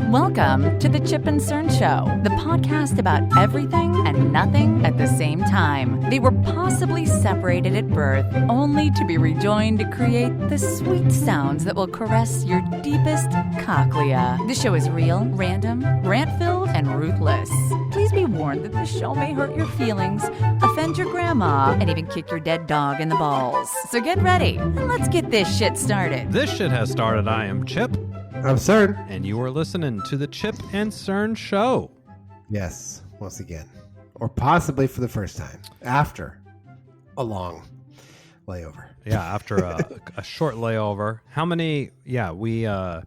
Welcome to the Chip and Cern Show, the podcast about everything and nothing at the same time. They were possibly separated at birth, only to be rejoined to create the sweet sounds that will caress your deepest cochlea. The show is real, random, rant-filled, and ruthless. Please be warned that the show may hurt your feelings, offend your grandma, and even kick your dead dog in the balls. So get ready, and let's get this shit started. This shit has started. I am Chip. I'm Cern. And you are listening to the Chip and Cern Show. Yes, once again. Or possibly for the first time. After a long layover. Yeah, after a short layover. How many, we, me and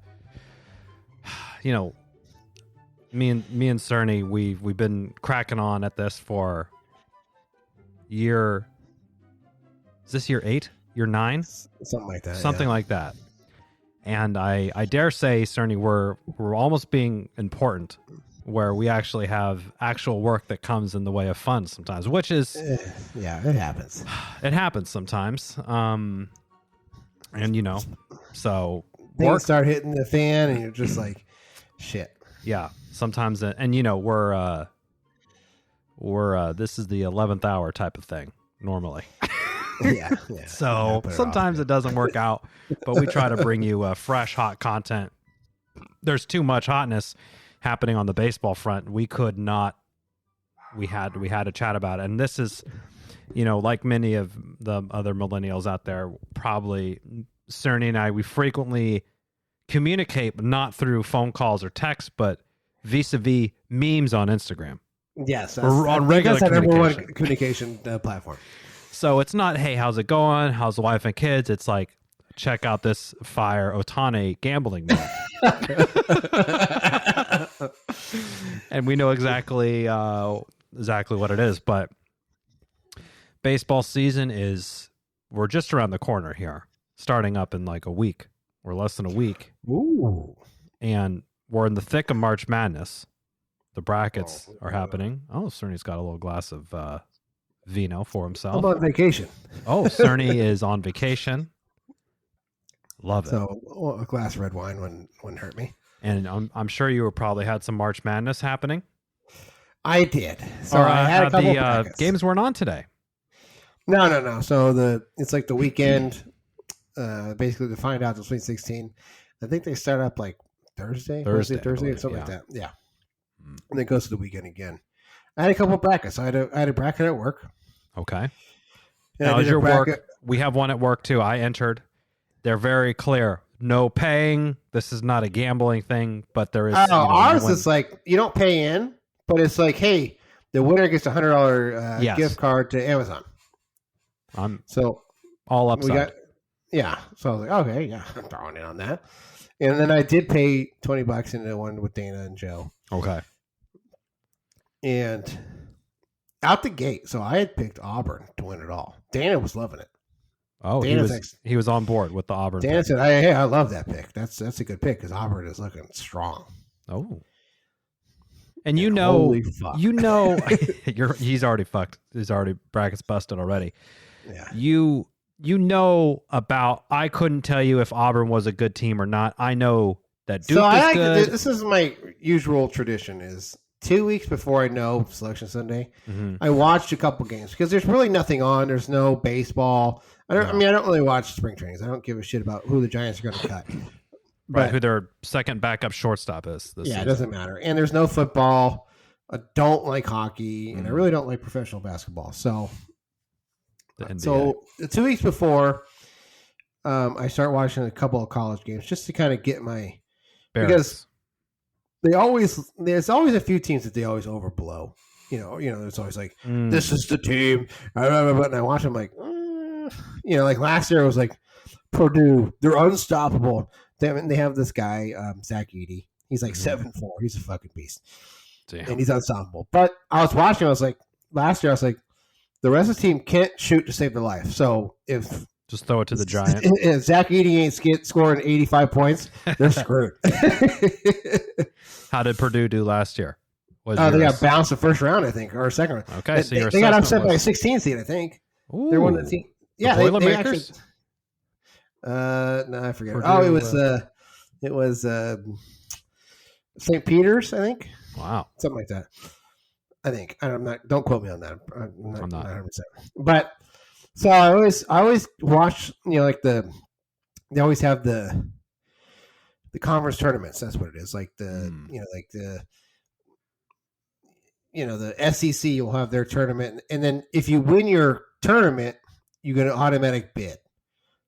Cerny, we've been cracking on at this for is this year 8? Year 9? Something like that. Something like that. And I dare say, Cerny, we're almost being important, where we actually have actual work that comes in the way of fun sometimes, which is... yeah, it happens. It happens sometimes. And, so... Things start hitting the fan, and you're just like, shit. Yeah, sometimes, and, we're this is the 11th hour type of thing, normally. Yeah. So sometimes it doesn't work out, but we try to bring you fresh, hot content. There's too much hotness happening on the baseball front. We could not. We had to chat about it, and this is, like many of the other millennials out there, probably Cerny and I, we frequently communicate, but not through phone calls or text, but vis-a-vis memes on Instagram. Yes, on regular that's our communication. number one communication platform. So it's not, hey, how's it going? How's the wife and kids? It's like, check out this fire Ohtani gambling move. And we know exactly what it is. But baseball season we're just around the corner here, starting up in like a week or less than a week. Ooh. And we're in the thick of March Madness. The brackets are happening. Oh, Cerny's got a little glass of vino for himself. I'm on vacation. Oh, Cerny is on vacation. Love it. So a glass of red wine wouldn't hurt me. And I'm sure you probably had some March Madness happening. I did. So I had a couple the games weren't on today. No. So it's like the weekend. Basically, to find out the Sweet 16. I think they start up like Thursday or something like that. Yeah. And then it goes to the weekend again. I had a couple of brackets. I had a bracket at work. Okay. Now, is your work? We have one at work too. I entered. They're very clear. No paying. This is not a gambling thing, but there is. Ours is like you don't pay in, but it's like, hey, the winner gets $100 gift card to Amazon. I'm so all upside. So I was like, okay, yeah, I'm throwing in on that. And then I did pay $20 into one with Dana and Joe. Okay. And out the gate, so I had picked Auburn to win it all. Dana was loving it. Oh, he was on board with the Auburn. Dana pick. said, "Hey, I love that pick. That's a good pick because Auburn is looking strong." Oh, and he's already fucked. He's already brackets busted already. Yeah, about. I couldn't tell you if Auburn was a good team or not. I know that Duke is good. This is my usual tradition: is 2 weeks before I know Selection Sunday, I watched a couple games because there's really nothing on. There's no baseball. I don't really watch spring trainings. I don't give a shit about who the Giants are going to cut. Right, who their second backup shortstop is. This season. It doesn't matter. And there's no football. I don't like hockey, and I really don't like professional basketball. So, the 2 weeks before, I start watching a couple of college games just to kind of get my because there's always a few teams that they always overblow. There's always like this is the team, and I watch them like. Like last year it was like Purdue, they're unstoppable. They have this guy, Zach Edey. He's like 7'4". He's a fucking beast. Damn. And he's unstoppable. But I was watching, last year I was like, the rest of the team can't shoot to save their life. So if just throw it to the Giant. If Zach Edey ain't scoring 85 points, they're screwed. How did Purdue do last year? They got bounced the first round, I think, or second round. Okay, so they got upset by a 16 seed, I think. Ooh. They're one of the team. Yeah, the they actually. No, I forget. Purdue, It was St. Peter's, I think. Wow. Something like that. I think. I'm not. Don't quote me on that. I'm not 100%. But so I always watch. Like they always have the conference tournaments. That's what it is. Like the the SEC will have their tournament, and then if you win your tournament, you get an automatic bid,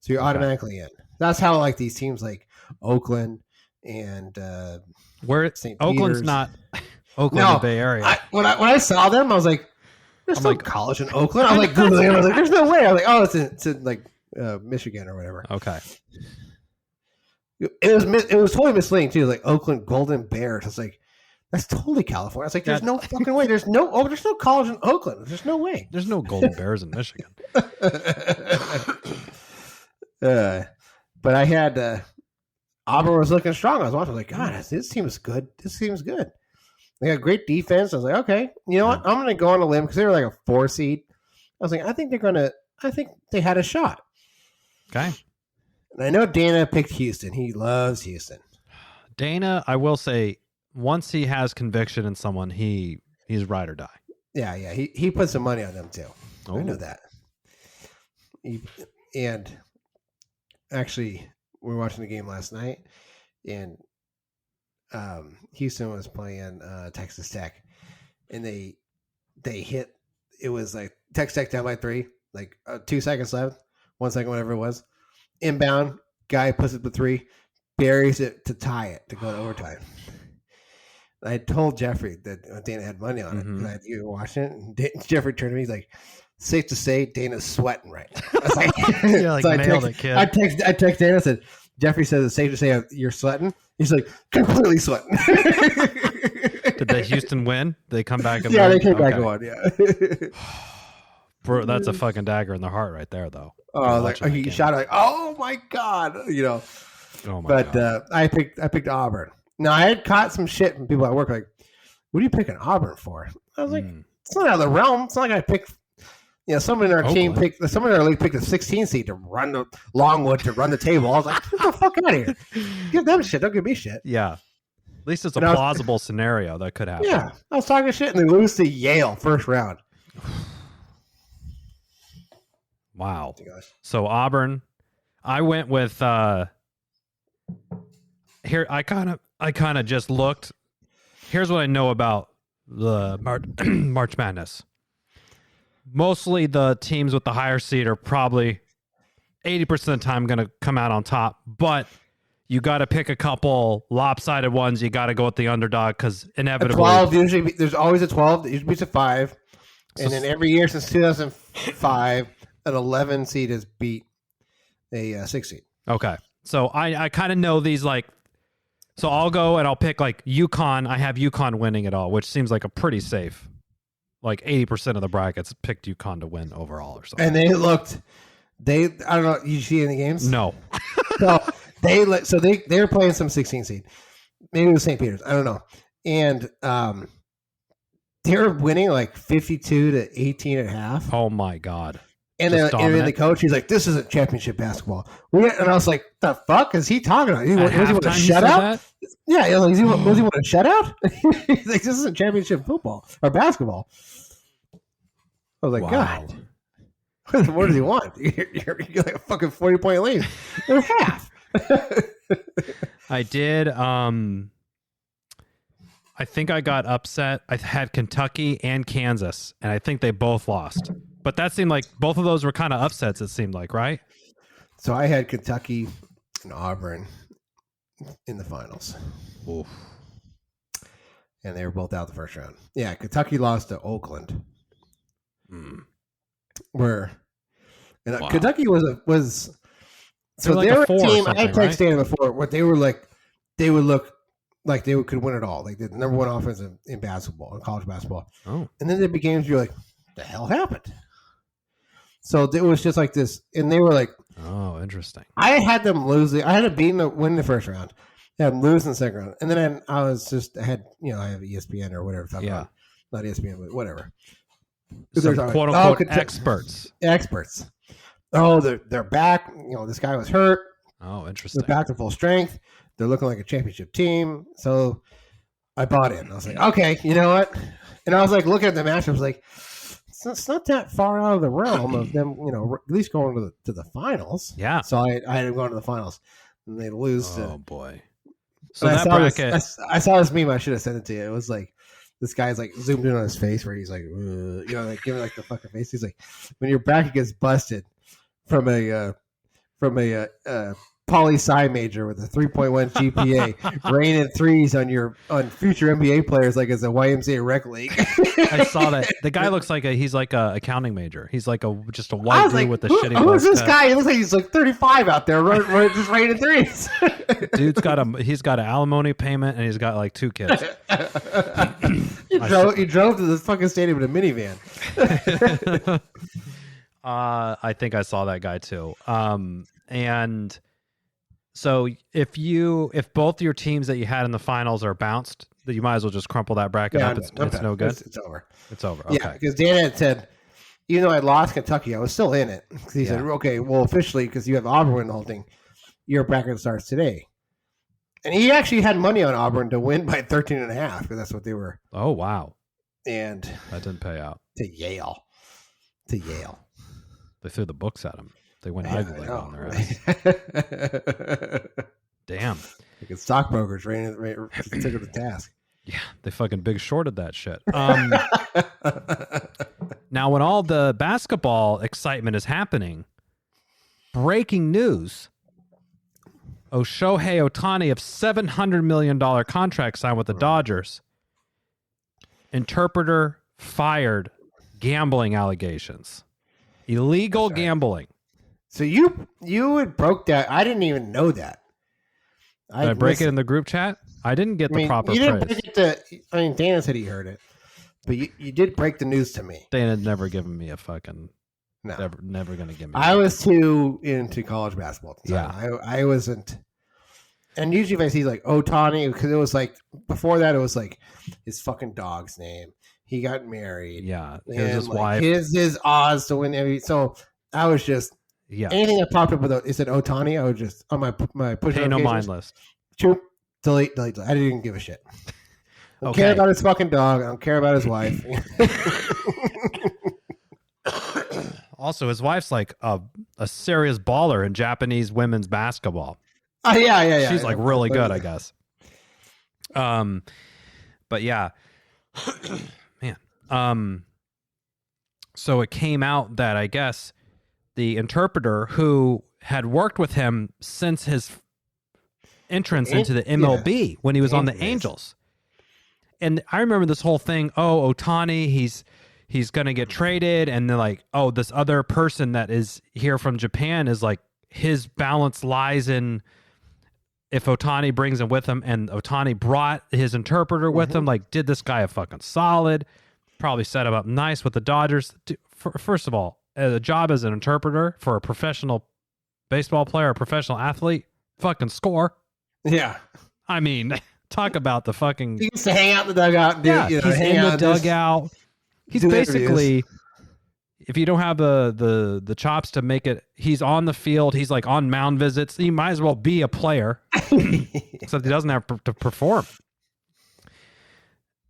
so you're automatically in. That's how like these teams like Oakland and where St. Oakland's Peter's. Not Oakland, the Bay Area. When I saw them, I was like, "There's no college in Oakland." I was like, Googling. I was like, "There's no way." I was like, "Oh, it's in like Michigan or whatever." Okay. It was totally misleading too. Like Oakland Golden Bears. I was like, that's totally California. I was like, "There's no fucking way. There's no college in Oakland. There's no way. There's no Golden Bears in Michigan." But I had Auburn was looking strong. I was watching. I was like, God, this team is good. This team's good. They got great defense. I was like, okay, you know what? I'm going to go on a limb because they were like a 4 seed. I was like, I think they had a shot. Okay. And I know Dana picked Houston. He loves Houston. Dana, I will say, once he has conviction in someone, he's ride or die. Yeah. He put some money on them too. Oh. I know that. And actually, we were watching the game last night, and Houston was playing Texas Tech, and they hit. It was like Texas Tech down by 3, like 2 seconds left, 1 second, whatever it was. Inbound, guy puts it to 3, buries it to tie it to go to overtime. I told Jeffrey that Dana had money on it. Mm-hmm. You were watching it, and Jeffrey turned to me. He's like, "Safe to say, Dana's sweating right now." I was like, "You're like so nailed it, kid." I text Dana. Said, "Jeffrey says it's safe to say you're sweating." He's like, "Completely sweating." Did the Houston win? Did they come back? Yeah, they came back and won. Yeah. Bro, that's a fucking dagger in the heart right there, though. Oh, like he shot like, "Oh my god," Oh my god. I picked Auburn. Now I had caught some shit from people at work like, "What are you picking Auburn for?" I was like, "It's not out of the realm. It's not like I picked." Someone in our team someone in our league picked a 16 seed to run the Longwood to run the table. I was like, "Get the fuck out of here! Give them shit. Don't give me shit." Yeah, at least it's a plausible scenario that could happen. Yeah, I was talking shit and they lose to Yale first round. Wow. So Auburn, I went with here. I kind of just looked. Here's what I know about the March Madness. Mostly the teams with the higher seed are probably 80% of the time going to come out on top, but you got to pick a couple lopsided ones. You got to go with the underdog because inevitably 12 usually there's always a 12. It usually beats a 5, and then every year since 2005, an 11 seed has beat a 6 seed. Okay, so I kind of know these like. So I'll go and I'll pick like UConn. I have UConn winning it all, which seems like a pretty safe. Like 80% of the brackets picked UConn to win overall or something. And they I don't know, you see any games? No. So they were playing some 16 seed. Maybe it was St. Peter's. I don't know. And they were winning like 52 to 18 and a half. Oh my God. And then the coach, he's like, "This isn't championship basketball." And I was like, "The fuck is he talking about? Was he want a shutout?" Yeah, was he want a shutout? He's like, "This isn't championship football or basketball." I was like, wow. "God, what does he want? You're like a fucking 40-point lead. They're half." I did. I think I got upset. I had Kentucky and Kansas, and I think they both lost. But that seemed like both of those were kind of upsets, it seemed like, right? So I had Kentucky and Auburn in the finals. Oof. And they were both out the first round. Yeah, Kentucky lost to Oakland. Kentucky was so like they were a team. I right? texted Dana before what they were like. They would look like they could win it all. Like the number one offense in basketball, in college basketball. Oh, and then there be games you're like, the hell happened? So it was just like this, and they were like, "Oh, interesting." I had them losing. I had them win the first round. I had them lose in the second round, and then I have ESPN or whatever. Yeah, not ESPN, but whatever. Some quote unquote experts. Experts. Oh, they're back. This guy was hurt. Oh, interesting. They're back to full strength. They're looking like a championship team. So I bought in. I was like, okay, you know what? And I was like, looking at the match, I was like, it's not that far out of the realm of them, at least going to the finals. Yeah. So I had them going to the finals, and they lose. Oh boy! So that bracket, I saw this meme. I should have sent it to you. It was like this guy's like zoomed in on his face, where he's like, like giving like the fucking face. He's like, when your bracket gets busted from a poli sci major with a 3.1 GPA, raining threes on future NBA players like it's a YMCA rec league. I saw that. The guy looks like he's like a accounting major. He's like just a white dude with a shitty. Who is this guy? He looks like he's like 35 out there, just raining threes. Dude's got an alimony payment, and he's got like 2 kids. He drove to this fucking stadium in a minivan. I think I saw that guy too. And so if both your teams that you had in the finals are bounced, you might as well just crumple that bracket up. It's no good. It's over. It's over. Okay. Yeah, because Dan had said, even though I lost Kentucky, I was still in it. He said, okay, well, officially, because you have Auburn in the whole thing, your bracket starts today. And he actually had money on Auburn to win by 13.5, because that's what they were. Oh, wow. And that didn't pay out. To Yale. They threw the books at him. They went Ivy League on their ass. Damn. Like stockbrokers ready to take the task. Yeah, they fucking big shorted that shit. Now, when all the basketball excitement is happening, breaking news. Shohei Ohtani of $700 million contract signed with the Dodgers. Interpreter fired. Gambling allegations. Illegal gambling. So you had broke that. I didn't even know that. Did I break it in the group chat? I didn't get the proper you didn't praise. Break it Dana said he heard it, but you did break the news to me. Dana's never given me a fucking... No. Never going to give me... I was too into college basketball. Yeah. I wasn't... And usually if I see like Ohtani, because it was like... Before that, it was like his fucking dog's name. He got married. Yeah. His wife. His odds to win every... So I was just... Yeah. Anything that popped up with it said Ohtani, I would just... On my push Pay no mind list. Choop, delete. I didn't even give a shit. I don't care about his fucking dog. I don't care about his wife. Also, his wife's like a serious baller in Japanese women's basketball. Oh, yeah. She's like really good, I guess. But yeah, man. So it came out that I guess the interpreter who had worked with him since his entrance into the MLB when he was on the Angels. And I remember this whole thing. Oh, Ohtani, he's going to get traded. And they're like, oh, this other person that is here from Japan is like, his balance lies in if Ohtani brings him with him. And Ohtani brought his interpreter with him. Like, did this guy a fucking solid? Probably set him up nice with the Dodgers. First of all, a job as an interpreter for a professional baseball player, a professional athlete, fucking score. Yeah. I mean, talk about the fucking... He gets to hang out in the dugout. He's in the dugout. He's basically... If you don't have the chops to make it, he's on the field. He's like on mound visits. He might as well be a player, except he doesn't have to perform.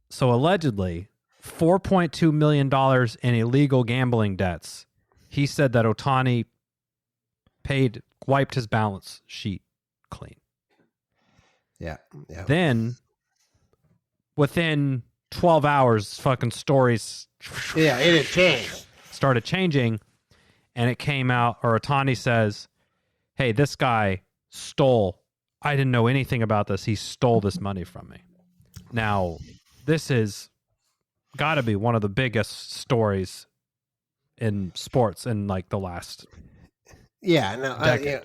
So allegedly, $4.2 million in illegal gambling debts. He said that Ohtani wiped his balance sheet clean. Yeah. Then, within 12 hours, fucking stories... Yeah, it had changed. Started changing, and it came out, or Ohtani says, hey, this guy stole... I didn't know anything about this. He stole this money from me. Now, this is got to be one of the biggest stories in sports in like the last decade.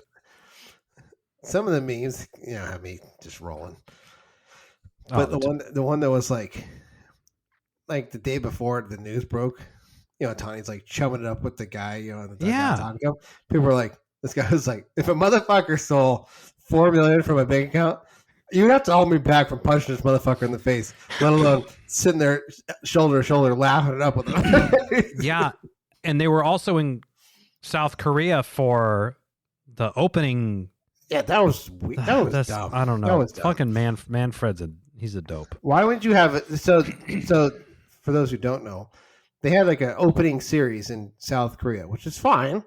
Some of the memes, have me just rolling. But the one that was like the day before the news broke, Tony's like chumming it up with the guy, the talking to him. People were like, this guy was like, if a motherfucker stole $4 million from a bank account, you would have to hold me back from punching this motherfucker in the face, let alone sitting there shoulder to shoulder laughing it up with him. Yeah. And they were also in South Korea for the opening. Yeah, that was dumb. I don't know. Fucking Manfred's He's a dope. Why wouldn't you have it? So for those who don't know, they had like an opening series in South Korea, which is fine,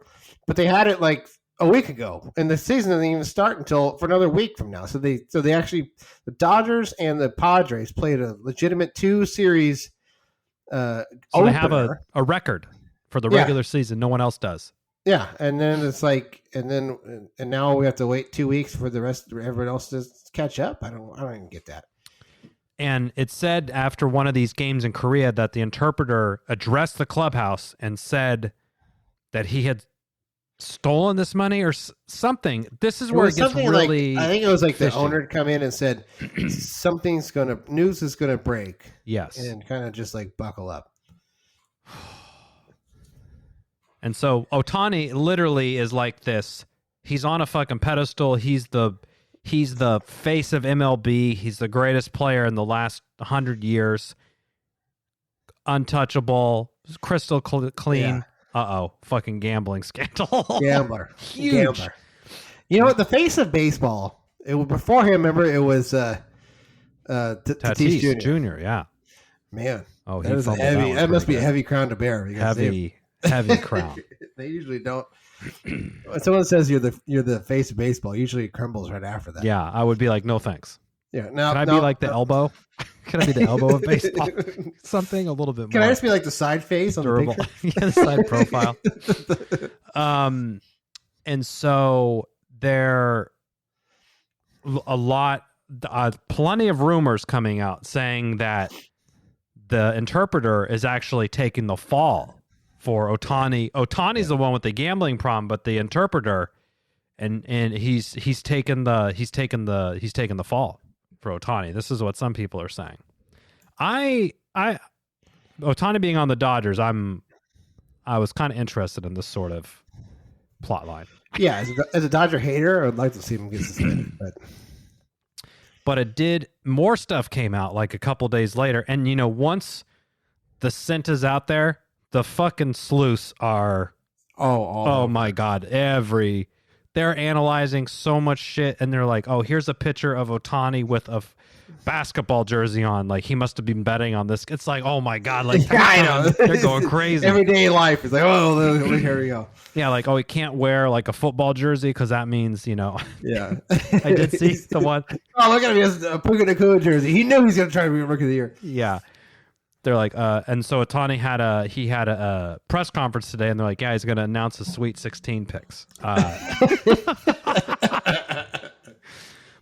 but they had it like a week ago, and the season doesn't even start until for another week from now. So they actually, the Dodgers and the Padres played a legitimate 2-series. So they have a record for the regular season. No one else does. Yeah, and then it's like, and now we have to wait 2 weeks for the rest of everyone else to catch up. I don't even get that. And it said after one of these games in Korea that the interpreter addressed the clubhouse and said that he had stolen this money or something. This is where it gets really. Like, I think it was like fishy. The owner had come in and said news is gonna break. Yes, and kind of just like buckle up. And so Ohtani literally is like this. He's on a fucking pedestal. He's the face of MLB. He's the greatest player in the last 100 years. Untouchable, crystal clean. Yeah. Fucking gambling scandal. Gambler. Huge. Gambler. You know what? The face of baseball. It was before him. Remember, it was Tatis Jr. Yeah. Man. Oh, that was heavy. That must be a heavy crown to bear. Heavy crown. They usually don't. When someone says you're the face of baseball, usually it crumbles right after that. Yeah, I would be like, no thanks. Yeah. Can I be like the elbow? Can I be the elbow of baseball? Something a little bit more. Can I just be like the side face on durable? The picture? Yeah, the side profile. And so there plenty of rumors coming out saying that the interpreter is actually taking the fall for Ohtani. Ohtani's the one with the gambling problem, but the interpreter, and he's taken the fall for Ohtani. This is what some people are saying. Ohtani being on the Dodgers, I was kind of interested in this sort of plot line. Yeah, as a Dodger hater, I would like to see him get suspended. But it did. More stuff came out like a couple days later, and once the scent is out there, the fucking sleuths are. Oh my God! They're analyzing so much shit, and they're like, "Oh, here's a picture of Ohtani with a basketball jersey on. Like he must have been betting on this." It's like, "Oh my God!" Like I know they're going crazy. Everyday life is like, "Oh, here we go." Yeah, like he can't wear like a football jersey because that means Yeah, I did see the one. Oh, look at him! He has a Puka Nacua jersey. He knew he's going to try to be Rookie of the Year. Yeah. They're like, and so Ohtani had a press conference today, and they're like, yeah, he's going to announce his Sweet 16 picks.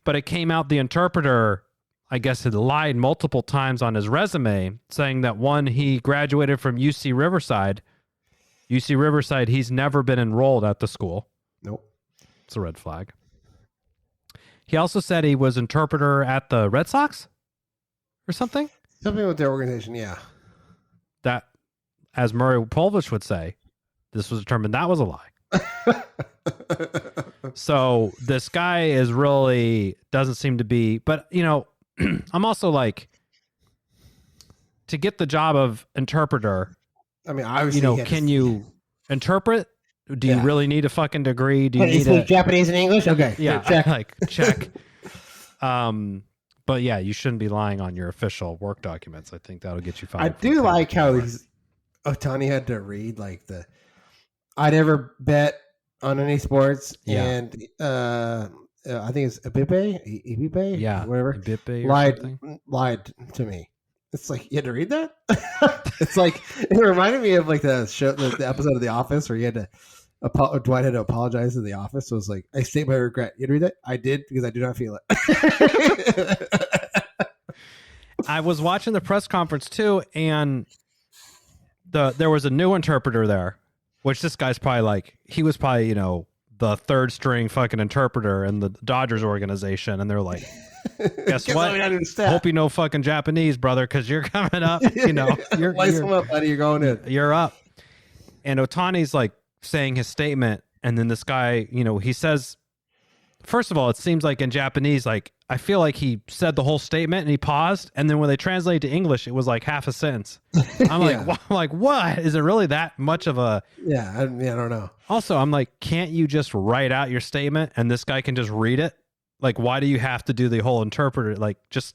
But it came out the interpreter, I guess, had lied multiple times on his resume, saying that one, he graduated from UC Riverside. UC Riverside, he's never been enrolled at the school. Nope. It's a red flag. He also said he was interpreter at the Red Sox or something. Something with their organization, yeah. That, as Murray Povich would say, this was determined that was a lie. So this guy is really doesn't seem to be, but I'm also like, to get the job of interpreter. I mean, obviously, can you interpret? Do you really need a fucking degree? Do you need Japanese and English? Okay, yeah, check. Check. But yeah, you shouldn't be lying on your official work documents. I think that'll get you fired. I do like how Ohtani had to read like I never bet on any sports, and I think it's Ibibe, yeah, whatever. Ibibe lied to me. It's like you had to read that. It's like it reminded me of like the show, the episode of The Office where you had to. Dwight had to apologize to the office. So it was like, I state my regret. You read that? I did because I do not feel it. I was watching the press conference too, and there was a new interpreter there, which this guy's probably he was probably, the third string fucking interpreter in the Dodgers organization. And they're like, guess what? Hope you know fucking Japanese, brother, because you're coming up. You're up, buddy. You're going in. You're up. And Ohtani's like, saying his statement, and then this guy, he says, first of all, it seems like in Japanese, I feel like he said the whole statement and he paused, and then when they translate to English, it was like half a sentence. I'm like, what? Is it really that much of a? Yeah, I don't know. Also, I'm like, can't you just write out your statement and this guy can just read it? Like, why do you have to do the whole interpreter? Like, just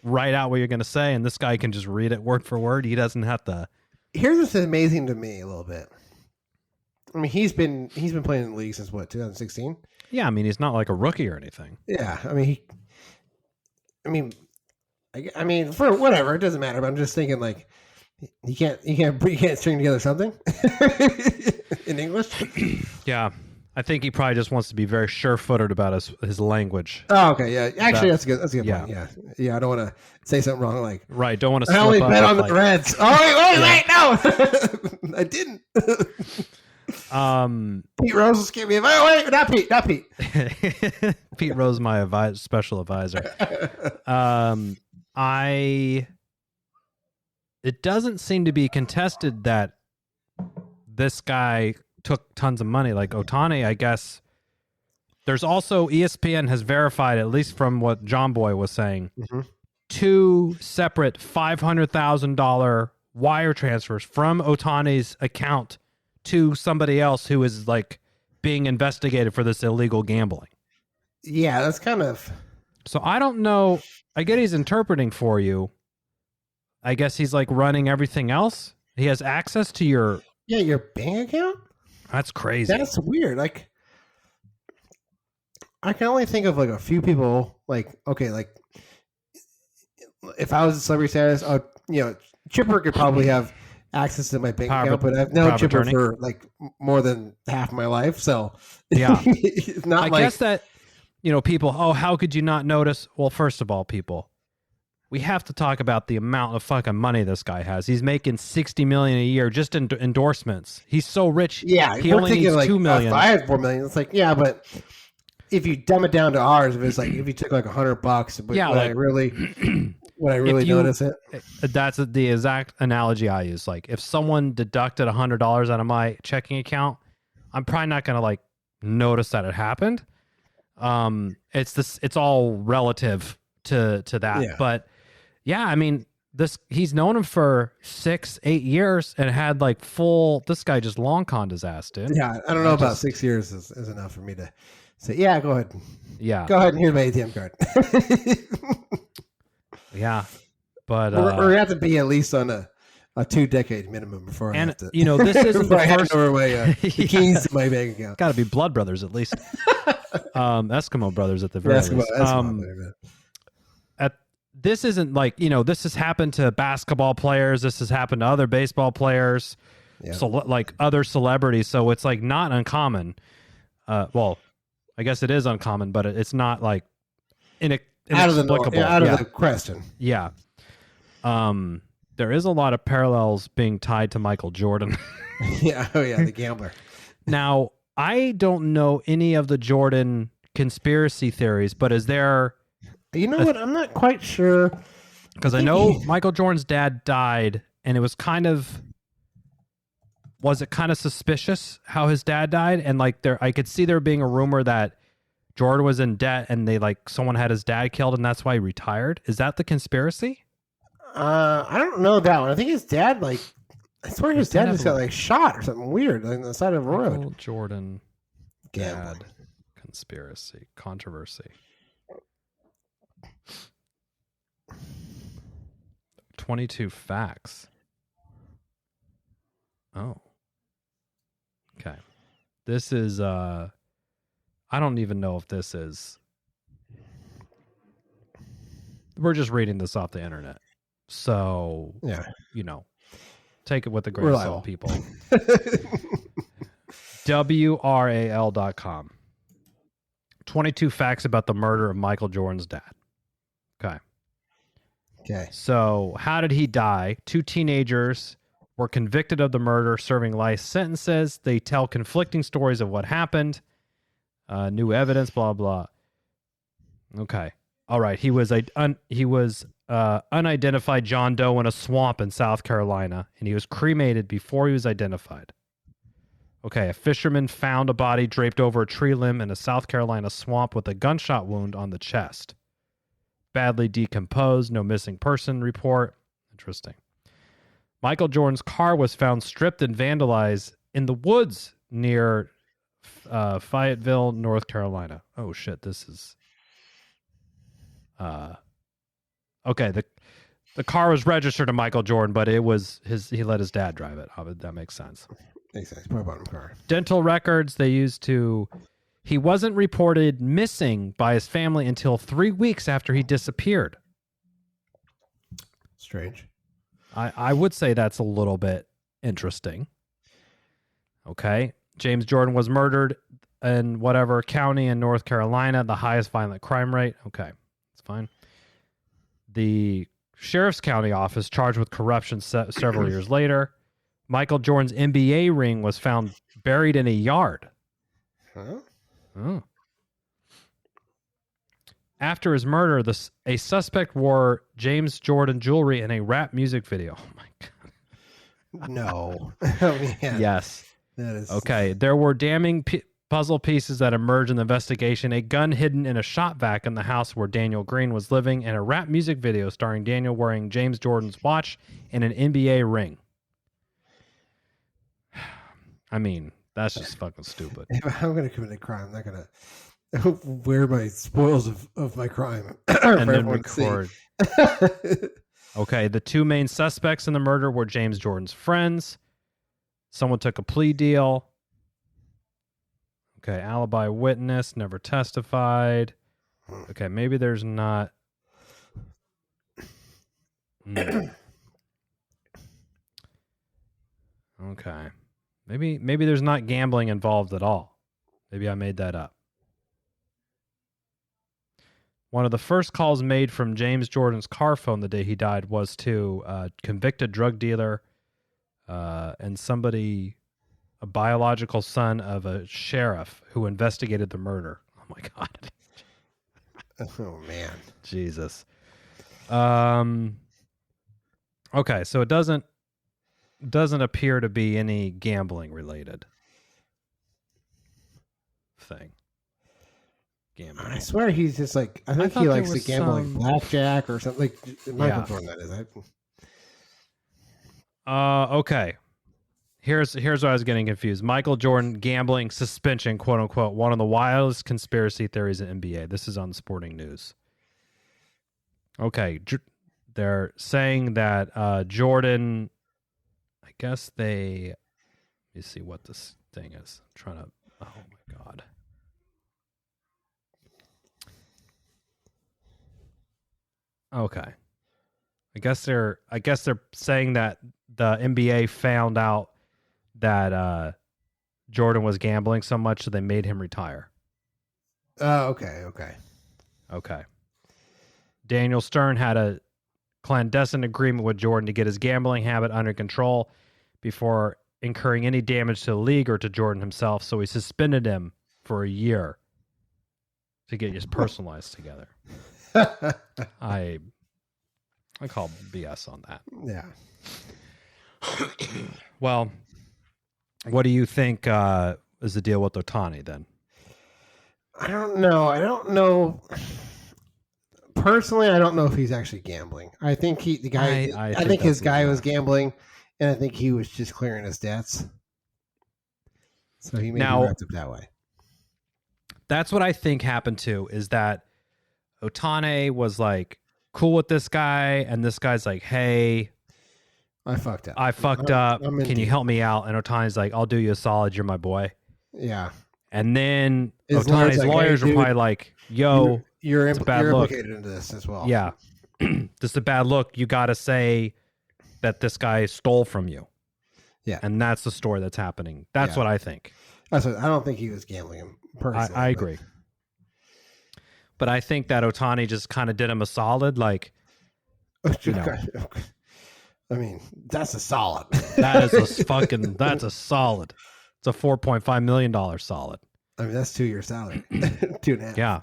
write out what you're going to say, and this guy can just read it word for word. He doesn't have to. Here's what's amazing to me a little bit. I mean, he's been playing in the league since what, 2016? Yeah, I mean, he's not like a rookie or anything. Yeah, I mean, for whatever, it doesn't matter. But I'm just thinking, like, you can't string together something in English. Yeah, I think he probably just wants to be very sure-footed about his language. Oh, okay, yeah. Actually, that's a good point. Yeah. I don't want to say something wrong. Like, right, don't want to. I only bet on the Reds. Oh, wait, no, I didn't. Pete Rose will scare me. Oh, wait, not Pete. Pete Rose, my special advisor. It doesn't seem to be contested that this guy took tons of money. Like Ohtani, I guess. There's also ESPN has verified, at least from what John Boy was saying, 2 separate $500,000 wire transfers from Ohtani's account to somebody else who is like being investigated for this illegal gambling. Yeah, that's kind of. So I don't know. I get he's interpreting for you. I guess he's like running everything else. He has access to your bank account. That's crazy. That's weird. Like, I can only think of like a few people. Like, okay, like if I was a celebrity status, Chipper could probably have access to my bank account, but I've known Chipper for like more than half my life. So yeah, it's not. I guess that people. Oh, how could you not notice? Well, first of all, people. We have to talk about the amount of fucking money this guy has. He's making $60 million a year just in endorsements. He's so rich. Yeah, he only needs like $2 million. I had $4 million. It's like, yeah, but if you dumb it down to ours, if it's like if you took like $100, would I really notice it? That's the exact analogy I use. Like if someone deducted $100 out of my checking account, I'm probably not going to like notice that it happened. It's all relative to that, but. Yeah, I mean, he's known him for 6-8 years and had like this guy just long conned his ass, dude. Yeah, I don't know about 6 years is enough for me to say, yeah, go ahead. Yeah. Go ahead and here's my ATM card. Yeah. But we're going to have to be at least on a 2-decade minimum before I have to. This isn't the first way the keys to my bank account. Got to be blood brothers at least. Eskimo brothers at the very least. This isn't like, this has happened to basketball players. This has happened to other baseball players, so like other celebrities. So it's like not uncommon. Well, I guess it is uncommon, but it's not like inexplicable. Out of the question. Yeah. There is a lot of parallels being tied to Michael Jordan. Yeah. Oh yeah. The gambler. Now, I don't know any of the Jordan conspiracy theories, but is there... You know what? I'm not quite sure. Because I know Michael Jordan's dad died, and it was kind of... Was it kind of suspicious how his dad died? And like I could see there being a rumor that Jordan was in debt and someone had his dad killed and that's why he retired. Is that the conspiracy? I don't know that one. I think his dad, I swear his dad just got shot or something weird on the side of the road. Michael Jordan dad controversy. 22 facts. Oh. Okay. This is I don't even know if this is. We're just reading this off the internet. So, yeah, take it with a grain of salt, people. WRAL.com. 22 facts about the murder of Michael Jordan's dad. Okay. So, how did he die? 2 teenagers were convicted of the murder, serving life sentences. They tell conflicting stories of what happened. New evidence, blah, blah. Okay. All right. He was unidentified John Doe in a swamp in South Carolina, and he was cremated before he was identified. Okay. A fisherman found a body draped over a tree limb in a South Carolina swamp with a gunshot wound on the chest. Badly decomposed. No missing person report. Interesting. Michael Jordan's car was found stripped and vandalized in the woods near Fayetteville, North Carolina. Oh, shit. This is... Okay, the car was registered to Michael Jordan, but it was he let his dad drive it. That makes sense. Makes sense. Probably bought him a car. Dental records they used to. He wasn't reported missing by his family until 3 weeks after he disappeared. Strange. I would say that's a little bit interesting. Okay. James Jordan was murdered in whatever county in North Carolina, the highest violent crime rate. Okay. That's fine. The sheriff's county office charged with corruption several years later. Michael Jordan's NBA ring was found buried in a yard. Huh? Oh. After his murder, a suspect wore James Jordan jewelry in a rap music video. Oh, my God. No. Oh, man. Yes. That is... Okay. There were damning puzzle pieces that emerged in the investigation. A gun hidden in a shop vac in the house where Daniel Green was living, and a rap music video starring Daniel wearing James Jordan's watch and an NBA ring. I mean, that's just fucking stupid. If I'm going to commit a crime, I'm not going to wear my spoils of my crime and then record. Okay, the two main suspects in the murder were James Jordan's friends. Someone took a plea deal. Okay, alibi witness, never testified. Okay, maybe there's not... Okay. Maybe there's not gambling involved at all. Maybe I made that up. One of the first calls made from James Jordan's car phone the day he died was to a convicted drug dealer and somebody, a biological son of a sheriff who investigated the murder. Oh, my God. Oh, man. Jesus. Okay, so it doesn't appear to be any gambling related thing. Gambling. I swear he's just like, I think he likes to gamble like blackjack or something. Like Michael Jordan, that is. Okay. Here's where I was getting confused. Michael Jordan gambling suspension, quote unquote, one of the wildest conspiracy theories in NBA. This is on Sporting News. Okay, they're saying that Jordan, I guess let me see what this thing is. I'm trying to, oh my God. Okay. I guess they're saying that the NBA found out that Jordan was gambling so much that they made him retire. Okay. Okay. Daniel Stern had a clandestine agreement with Jordan to get his gambling habit under control before incurring any damage to the league or to Jordan himself, so he suspended him for a year to get his personal lives together. I call BS on that. Yeah. Well, what do you think is the deal with Ohtani then? I don't know. Personally, I don't know if he's actually gambling. I think I think his guy was gambling, and I think he was just clearing his debts. So he may be wrapped up that way. That's what I think happened too, is that Ohtani was like cool with this guy, and this guy's like, hey, I fucked up. Can you help me out? And Ohtani's like, I'll do you a solid. You're my boy. Yeah. And then Ohtani's lawyers were probably like, yo, you're implicated into this as well. Yeah. Just a bad look. You got to say that this guy stole from you. Yeah. And that's the story that's happening. That's what I think. I don't think he was gambling him personally. I agree. But I think that Ohtani just kind of did him a solid. Like, I mean, that's a solid. That's a solid. It's a $4.5 million solid. I mean, that's 2 years salary. 2.5. Yeah.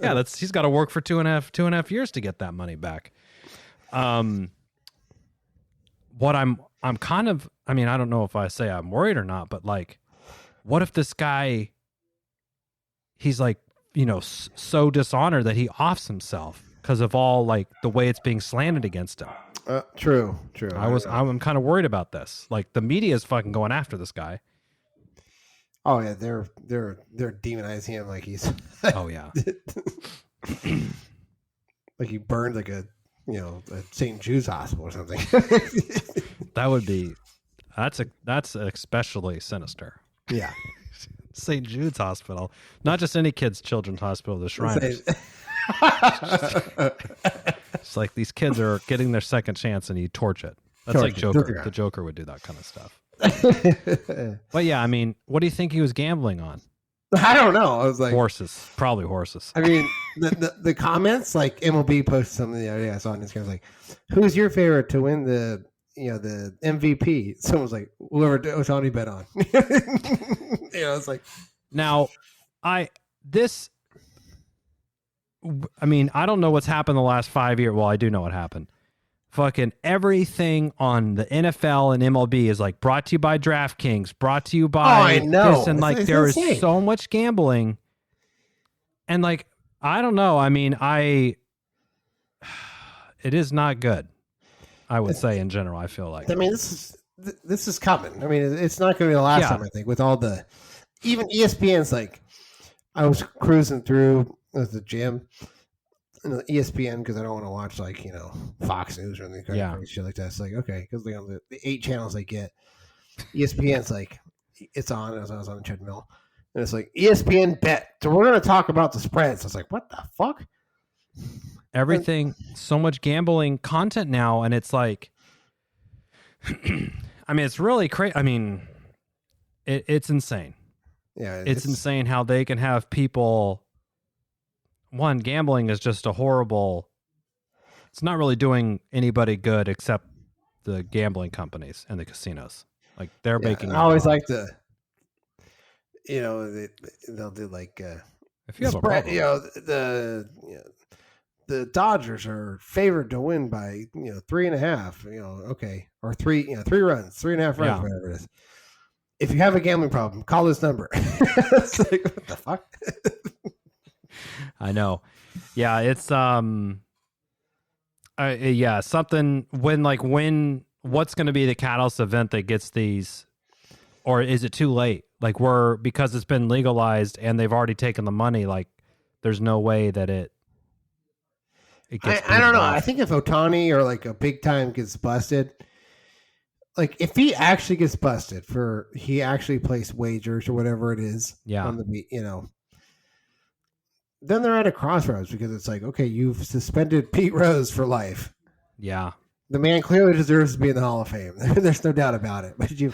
Yeah, he's got to work for two and a half years to get that money back. What I'm kind of, I mean, I don't know if I say I'm worried or not, but like, what if this guy, he's like, so dishonored that he offs himself because of all like the way it's being slanted against him. True. I'm kind of worried about this. Like the media is fucking going after this guy. Oh yeah, they're demonizing him like he's. Oh yeah. like he burned like a St. Jude's hospital or something. That would be that's especially sinister. Yeah. St. Jude's Hospital, not just any kid's children's hospital, the Shriners. It's like these kids are getting their second chance and you torch it. That's like Joker. The Joker would do that kind of stuff. But yeah, I mean, what do you think he was gambling on? I don't know. I was like horses, probably horses. I mean, the comments, like MLB posted something the other day I saw on Instagram, like, who's your favorite to win the MVP? Someone was like, whoever Ohtani bet on. It's like, now I mean, I don't know what's happened the last 5 years. Well, I do know what happened. Fucking everything on the NFL and MLB is like brought to you by DraftKings, brought to you by this, and like there is so much gambling. And like, I don't know. I mean, it is not good. I would say in general, I feel like. I mean, this is coming. I mean, it's not going to be the last time, I think, with all even ESPN's like, I was cruising through the gym and the ESPN because I don't want to watch Fox News or anything crazy shit like that. It's like, okay, because the 8 channels they get, ESPN's like, it's on as I was on the treadmill. And it's like, ESPN bet. So we're going to talk about the spreads. I was like, what the fuck? Everything, so much gambling content now, and it's like, I mean, it's really crazy. I mean, it's insane. Yeah, it's insane how they can have people. One, gambling is just a horrible. It's not really doing anybody good except the gambling companies and the casinos. Like they're making. I always like to, they'll do like if you have spread, a problem. The Dodgers are favored to win by 3.5. Okay, or 3 runs, 3.5 runs, whatever it is. If you have a gambling problem, call this number. It's like, what the fuck? I know. Yeah, it's something when what's going to be the catalyst event that gets these, or is it too late? Like because it's been legalized and they've already taken the money, like there's no way that it gets I don't know. I think if Ohtani or like a big time gets busted, like if he actually gets busted he actually placed wagers or whatever it is on the then they're at a crossroads because it's like, okay, you've suspended Pete Rose for life. Yeah. The man clearly deserves to be in the Hall of Fame. There's no doubt about it. But you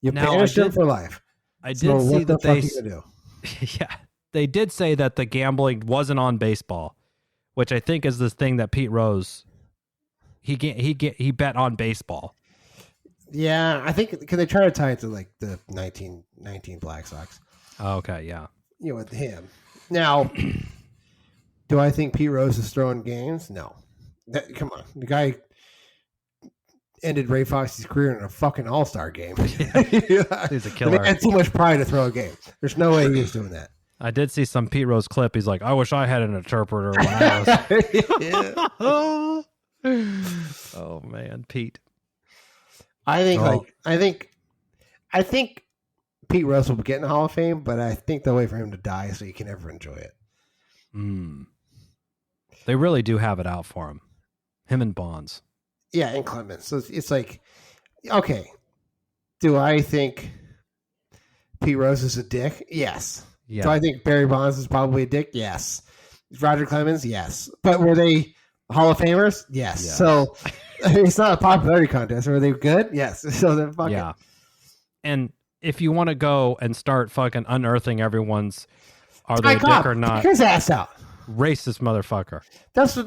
banished him for life. I did see that they do. Yeah. They did say that the gambling wasn't on baseball, which I think is this thing that Pete Rose he bet on baseball. Yeah, I think because they try to tie it to like the 1919 Black Sox. Oh, okay, yeah. With him. Now, do I think Pete Rose is throwing games? No. Come on. The guy ended Ray Fox's career in a fucking all-star game. Yeah. He's a killer. He had too much pride to throw a game. There's no way he was doing that. I did see some Pete Rose clip. He's like, I wish I had an interpreter when I was. Oh, man, Pete. I think Pete Rose will get in the Hall of Fame, but I think they'll wait for him to die so you can never enjoy it. They really do have it out for him and Bonds. Yeah, and Clemens. So it's like, okay, do I think Pete Rose is a dick? Yes. Yeah. Do I think Barry Bonds is probably a dick? Yes. Roger Clemens? Yes. But were they Hall of Famers? Yes. So it's not a popularity contest. Were they good? Yes. So they're fucking. Yeah. And if you want to go and start fucking unearthing everyone's, are they a dick or not? Take his ass out. Racist motherfucker. That's the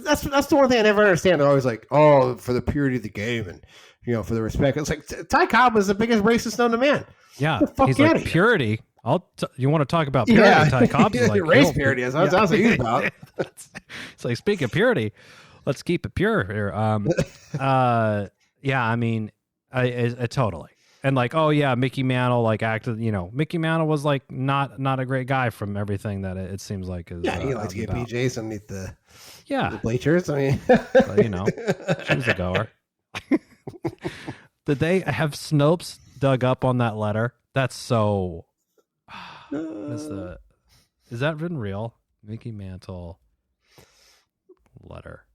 one thing I never understand. They're always like, oh, for the purity of the game and for the respect. It's like Ty Cobb is the biggest racist known to man. Yeah. He's like, purity. You want to talk about purity? Yeah. Ty Cobb's like race purity. That's what he's about. It's like, speak of purity, let's keep it pure here. Yeah, I mean, I totally. And like, oh yeah, Mickey Mantle like acted. Mickey Mantle was like not a great guy from everything that it seems like is. Yeah, he likes to get PJs underneath the bleachers. I mean, she was a goer. Did they have Snopes dug up on that letter? That's so. Is that been real? Mickey Mantle letter.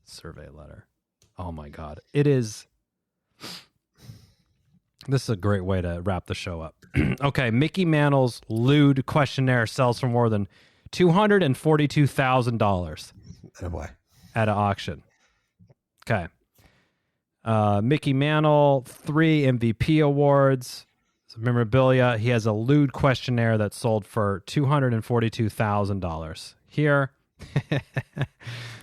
Survey letter. Oh my God. It is. This is a great way to wrap the show up. Okay. Mickey Mantle's lewd questionnaire sells for more than $242,000 at an auction. Okay. Mickey Mantle, 3 MVP awards. Memorabilia. He has a lewd questionnaire that sold for $242,000. Here,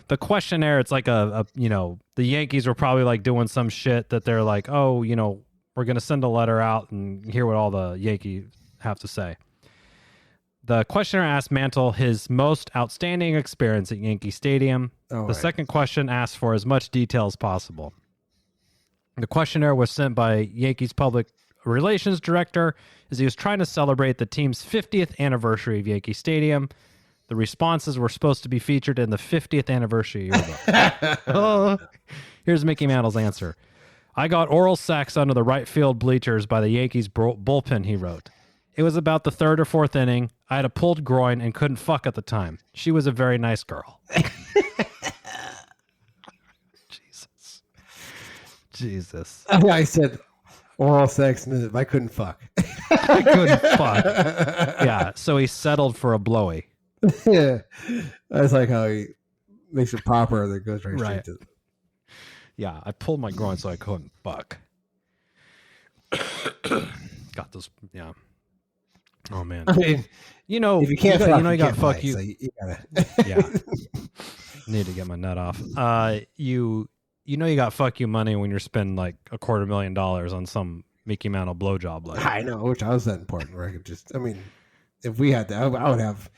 the questionnaire, it's like the Yankees were probably like doing some shit that they're like, oh, we're going to send a letter out and hear what all the Yankees have to say. The questionnaire asked Mantle his most outstanding experience at Yankee Stadium. The second question asked for as much detail as possible. The questionnaire was sent by Yankees public relations director as he was trying to celebrate the team's 50th anniversary of Yankee Stadium. The responses were supposed to be featured in the 50th anniversary yearbook. Here's Mickey Mantle's answer. I got oral sex under the right field bleachers by the Yankees bullpen, he wrote. It was about the 3rd or 4th inning. I had a pulled groin and couldn't fuck at the time. She was a very nice girl. Jesus. I said oral sex and I couldn't fuck. I couldn't fuck. Yeah, so he settled for a blowy. Yeah. That's like how he makes it proper that goes right straight to it. Yeah, I pulled my groin so I couldn't fuck. Got those, yeah. Oh, man. I mean, if you can't fuck, you got fuck you. So you gotta. Yeah. Need to get my nut off. You got fuck you money when you're spending like $250,000 on some Mickey Mantle blowjob. Like I know, which I was that important where I could if we had that, I would have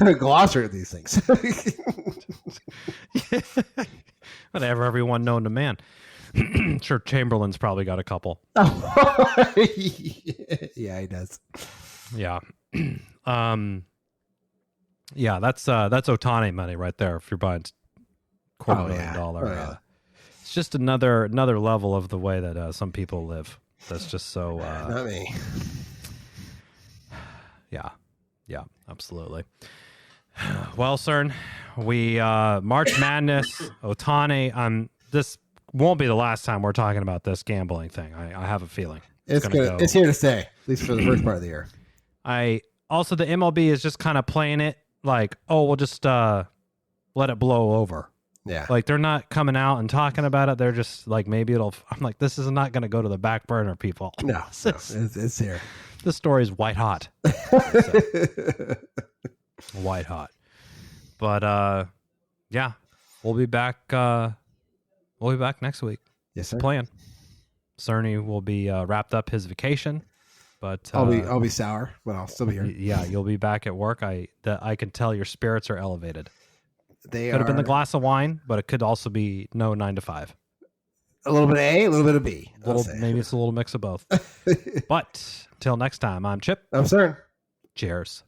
a glossary of these things. Whatever, everyone known to man. Sure, Chamberlain's probably got a couple. Yeah, he does. Yeah. Yeah, that's Ohtani money right there if you're buying $250,000. It's just another level of the way that some people live. That's just so not me. Yeah, absolutely. Well, CERN, we March Madness, Ohtani. This won't be the last time we're talking about this gambling thing. I have a feeling it's here to stay, at least for the first part of the year. Also, the MLB is just kind of playing it like, oh, we'll just let it blow over. Yeah. Like, they're not coming out and talking about it. They're just like, maybe I'm like, this is not going to go to the back burner, people. No, it's here. This story is white hot. White hot. But, yeah, we'll be back. We'll be back next week. Yes, sir. Plan. Cerny will be wrapped up his vacation. But I'll be sour, but I'll still be here. Yeah, you'll be back at work. I can tell your spirits are elevated. They could have been the glass of wine, but it could also be no 9 to 5. A little bit of A, a little bit of B. Maybe it's a little mix of both. But till next time, I'm Chip. I'm CERN. Cheers.